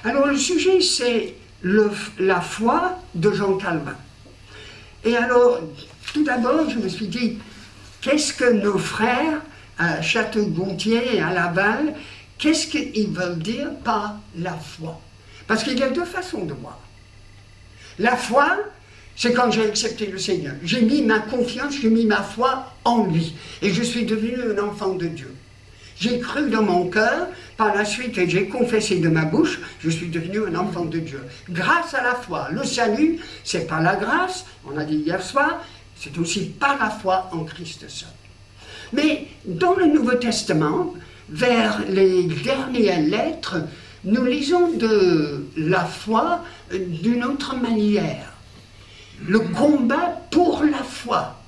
Alors le sujet, c'est la foi de Jean Calvin. Et alors, tout d'abord, je me suis dit, qu'est-ce que nos frères à Château-Gontier et à Laval, qu'est-ce qu'ils veulent dire par la foi? Parce qu'il y a deux façons de voir. La foi, c'est quand j'ai accepté le Seigneur. J'ai mis ma confiance, j'ai mis ma foi en lui. Et je suis devenu un enfant de Dieu. J'ai cru dans mon cœur, par la suite j'ai confessé de ma bouche, je suis devenu un enfant de Dieu. Grâce à la foi. Le salut, c'est par la grâce, on a dit hier soir, c'est aussi par la foi en Christ seul. Mais dans le Nouveau Testament, vers les dernières lettres, nous lisons de la foi d'une autre manière. Le combat pour la foi,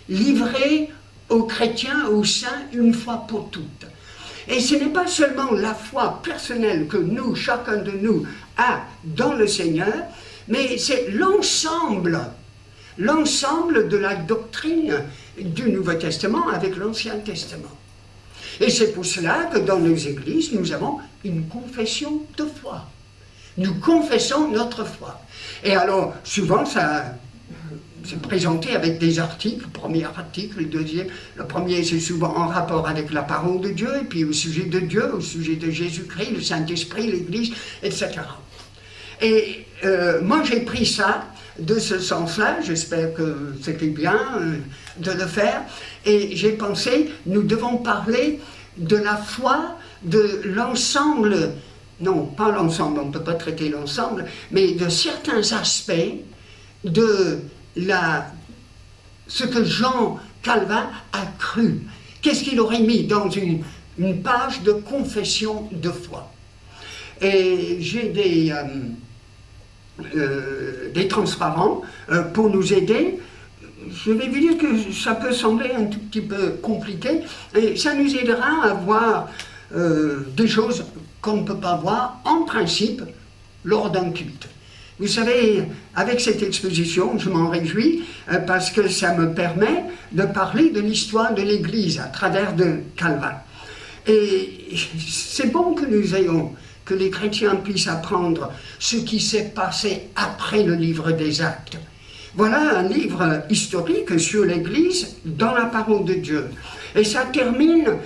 livré aux chrétiens, aux saints, une fois pour toutes. Et ce n'est pas seulement la foi personnelle que nous, chacun de nous, a dans le Seigneur, mais c'est l'ensemble de la doctrine du Nouveau Testament avec l'Ancien Testament. Et c'est pour cela que dans nos églises, nous avons une confession de foi. Nous confessons notre foi. Et alors, souvent, ça c'est présenté avec des articles, le premier article, le deuxième. Le premier, c'est souvent en rapport avec la parole de Dieu, et puis au sujet de Dieu, au sujet de Jésus-Christ, le Saint-Esprit, l'Église, etc. Et moi, j'ai pris ça de ce sens-là, j'espère que c'était bien de le faire, et j'ai pensé, nous devons parler de la foi, de l'ensemble, non, pas l'ensemble, on ne peut pas traiter l'ensemble, mais de certains aspects de ce que Jean Calvin a cru. Qu'est-ce qu'il aurait mis dans une page de confession de foi? Et j'ai des transparents pour nous aider. Je vais vous dire que ça peut sembler un tout petit peu compliqué, et ça nous aidera à voir des choses qu'on ne peut pas voir en principe lors d'un culte. Vous savez, avec cette exposition, je m'en réjouis parce que ça me permet de parler de l'histoire de l'Église à travers de Calvin. Et c'est bon que que les chrétiens puissent apprendre ce qui s'est passé après le livre des Actes. Voilà un livre historique sur l'Église dans la parole de Dieu. Et ça termine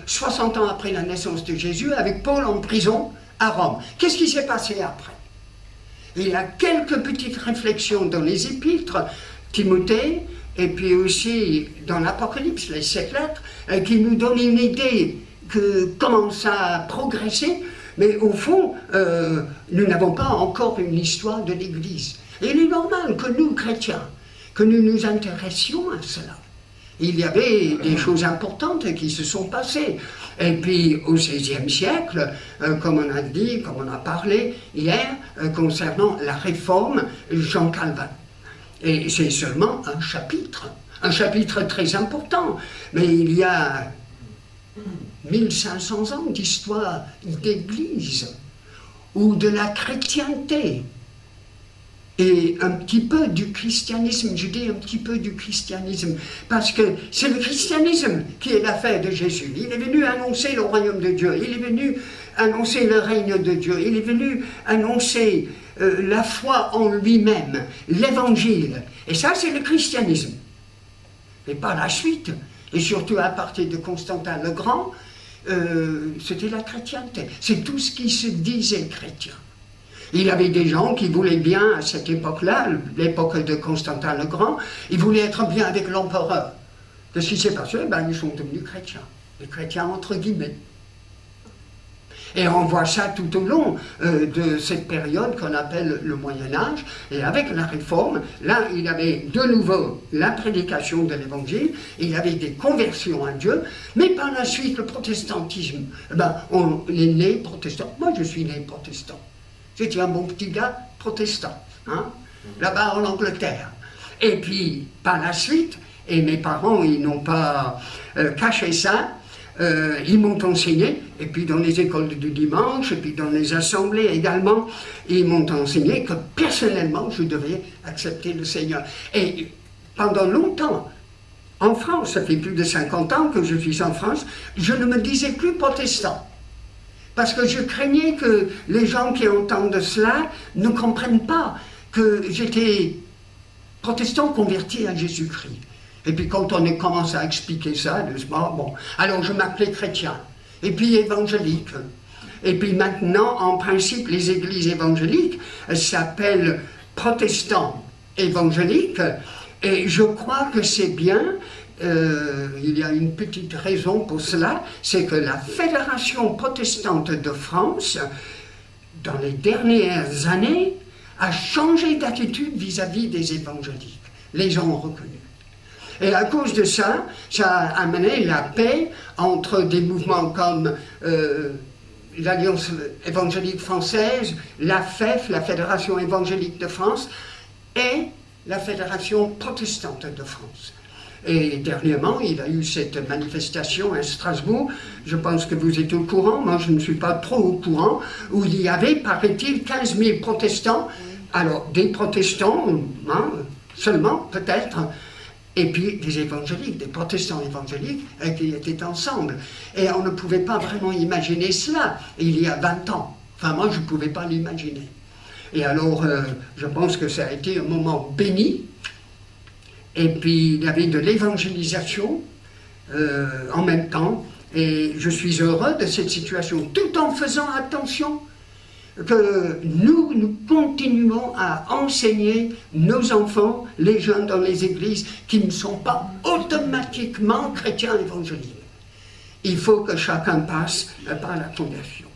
60 ans après la naissance de Jésus avec Paul en prison à Rome. Qu'est-ce qui s'est passé après? Il y a quelques petites réflexions dans les épîtres, Timothée, et puis aussi dans l'Apocalypse, les 7 lettres, qui nous donnent une idée de comment ça a progressé, mais au fond, nous n'avons pas encore une histoire de l'Église. Et il est normal que nous, chrétiens, que nous nous intéressions à cela. Il y avait des choses importantes qui se sont passées. Et puis au XVIe siècle, comme on a dit, comme on a parlé hier, concernant la réforme Jean Calvin. Et c'est seulement un chapitre très important. Mais il y a 1500 ans d'histoire d'Église ou de la chrétienté. Et un petit peu du christianisme, je dis un petit peu du christianisme, parce que c'est le christianisme qui est l'affaire de Jésus. Il est venu annoncer le royaume de Dieu, il est venu annoncer le règne de Dieu, il est venu annoncer la foi en lui-même, l'évangile. Et ça, c'est le christianisme. Et par la suite, et surtout à partir de Constantin le Grand, c'était la chrétienté. C'est tout ce qui se disait chrétien. Il y avait des gens qui voulaient bien, à cette époque-là, l'époque de Constantin le Grand, ils voulaient être bien avec l'empereur. Qu'est-ce qui s'est passé? Ils sont devenus chrétiens. Les chrétiens entre guillemets. Et on voit ça tout au long de cette période qu'on appelle le Moyen-Âge. Et avec la Réforme, là, il y avait de nouveau la prédication de l'Évangile, il y avait des conversions à Dieu, mais par la suite, le protestantisme, on est né protestant. Moi, je suis né protestant. J'étais un bon petit gars protestant, là-bas en Angleterre. Et puis, par la suite, et mes parents, ils n'ont pas caché ça, ils m'ont enseigné, et puis dans les écoles du dimanche, et puis dans les assemblées également, ils m'ont enseigné que personnellement, je devais accepter le Seigneur. Et pendant longtemps, en France, ça fait plus de 50 ans que je suis en France, je ne me disais plus protestant. Parce que je craignais que les gens qui entendent cela ne comprennent pas que j'étais protestant converti à Jésus-Christ. Et puis quand on commence à expliquer ça, doucement, bon, alors je m'appelais chrétien, et puis évangélique. Et puis maintenant, en principe, les églises évangéliques s'appellent protestants évangéliques, et je crois que c'est bien. Il y a une petite raison pour cela, c'est que la Fédération protestante de France, dans les dernières années, a changé d'attitude vis-à-vis des évangéliques. Les gens ont reconnu. Et à cause de ça, ça a amené la paix entre des mouvements comme l'Alliance évangélique française, la FEF, la Fédération évangélique de France, et la Fédération protestante de France. Et dernièrement, il a eu cette manifestation à Strasbourg, je pense que vous êtes au courant, moi je ne suis pas trop au courant, où il y avait, paraît-il, 15 000 protestants, alors des protestants, hein, seulement peut-être, et puis des évangéliques, des protestants évangéliques qui étaient ensemble. Et on ne pouvait pas vraiment imaginer cela il y a 20 ans. Enfin, moi, je ne pouvais pas l'imaginer. Et alors, je pense que ça a été un moment béni. Et puis, il y avait de l'évangélisation en même temps. Et je suis heureux de cette situation, tout en faisant attention que nous continuons à enseigner nos enfants, les jeunes dans les églises, qui ne sont pas automatiquement chrétiens évangéliques. Il faut que chacun passe par la conversion.